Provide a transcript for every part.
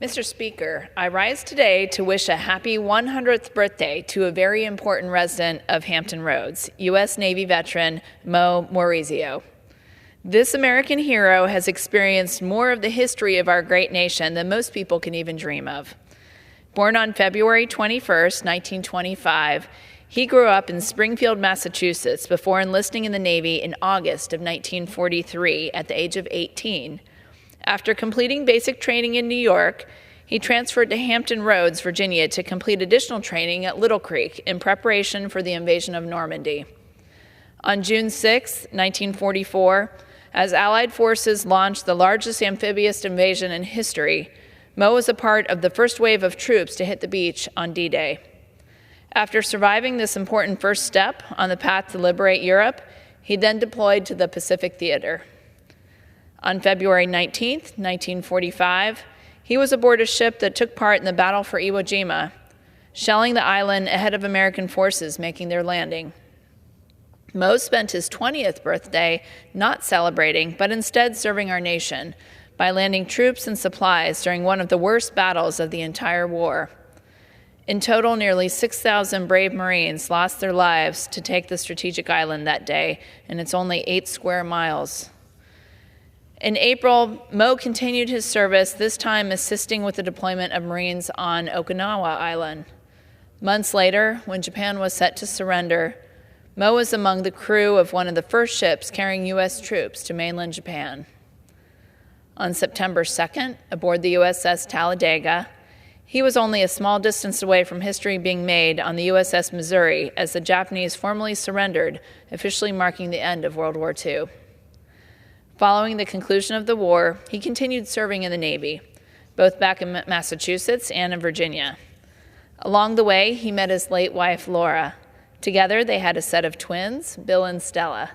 Mr. Speaker, I rise today to wish a happy 100th birthday to a very important resident of Hampton Roads, U.S. Navy veteran Maurizio. This American hero has experienced more of the history of our great nation than most people can even dream of. Born on February 21, 1925, he grew up in Springfield, Massachusetts before enlisting in the Navy in August of 1943 at the age of 18. After completing basic training in New York, he transferred to Hampton Roads, Virginia, to complete additional training at Little Creek in preparation for the invasion of Normandy. On June 6, 1944, as Allied forces launched the largest amphibious invasion in history, Mo was a part of the first wave of troops to hit the beach on D-Day. After surviving this important first step on the path to liberate Europe, he then deployed to the Pacific Theater. On February 19, 1945, he was aboard a ship that took part in the battle for Iwo Jima, shelling the island ahead of American forces making their landing. Mo spent his 20th birthday not celebrating, but instead serving our nation by landing troops and supplies during one of the worst battles of the entire war. In total, nearly 6,000 brave Marines lost their lives to take the strategic island that day, and it's only 8 square miles. In April, Mo continued his service, this time assisting with the deployment of Marines on Okinawa Island. Months later, when Japan was set to surrender, Mo was among the crew of one of the first ships carrying U.S. troops to mainland Japan. On September 2nd, aboard the USS Talladega, he was only a small distance away from history being made on the USS Missouri as the Japanese formally surrendered, officially marking the end of World War II. Following the conclusion of the war, he continued serving in the Navy, both back in Massachusetts and in Virginia. Along the way, he met his late wife, Laura. Together, they had a set of twins, Bill and Stella.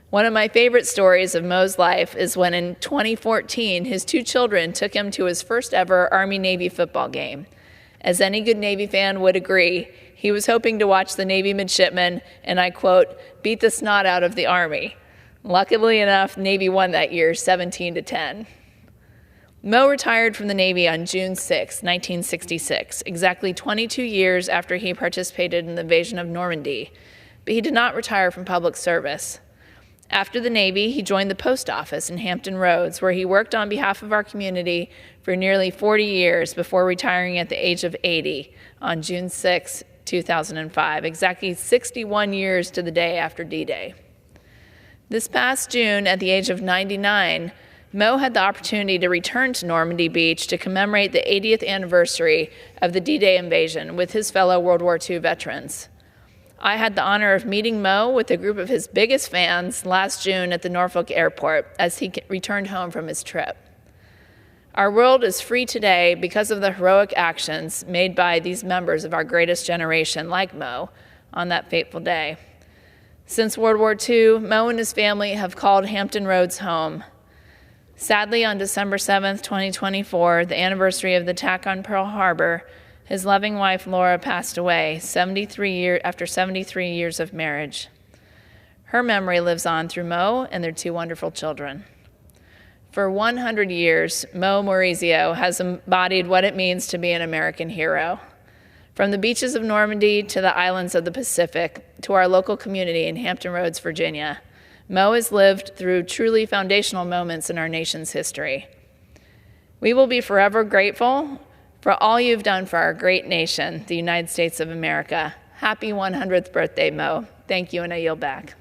One of my favorite stories of Mo's life is when in 2014, his 2 children took him to his first ever Army-Navy football game. As any good Navy fan would agree, he was hoping to watch the Navy midshipmen, and I quote, beat the snot out of the Army. Luckily enough, Navy won that year, 17-10. Mo retired from the Navy on June 6, 1966, exactly 22 years after he participated in the invasion of Normandy, but he did not retire from public service. After the Navy, he joined the post office in Hampton Roads, where he worked on behalf of our community for nearly 40 years before retiring at the age of 80 on June 6, 2005, exactly 61 years to the day after D-Day. This past June, at the age of 99, Mo had the opportunity to return to Normandy Beach to commemorate the 80th anniversary of the D-Day invasion with his fellow World War II veterans. I had the honor of meeting Mo with a group of his biggest fans last June at the Norfolk Airport as he returned home from his trip. Our world is free today because of the heroic actions made by these members of our greatest generation, like Mo, on that fateful day. Since World War II, Mo and his family have called Hampton Roads home. Sadly, on December 7, 2024, the anniversary of the attack on Pearl Harbor, his loving wife, Laura, passed away after 73 years of marriage. Her memory lives on through Mo and their 2 wonderful children. For 100 years, Maurizio has embodied what it means to be an American hero. From the beaches of Normandy to the islands of the Pacific to our local community in Hampton Roads, Virginia, Mo has lived through truly foundational moments in our nation's history. We will be forever grateful for all you've done for our great nation, the United States of America. Happy 100th birthday, Mo. Thank you, and I yield back.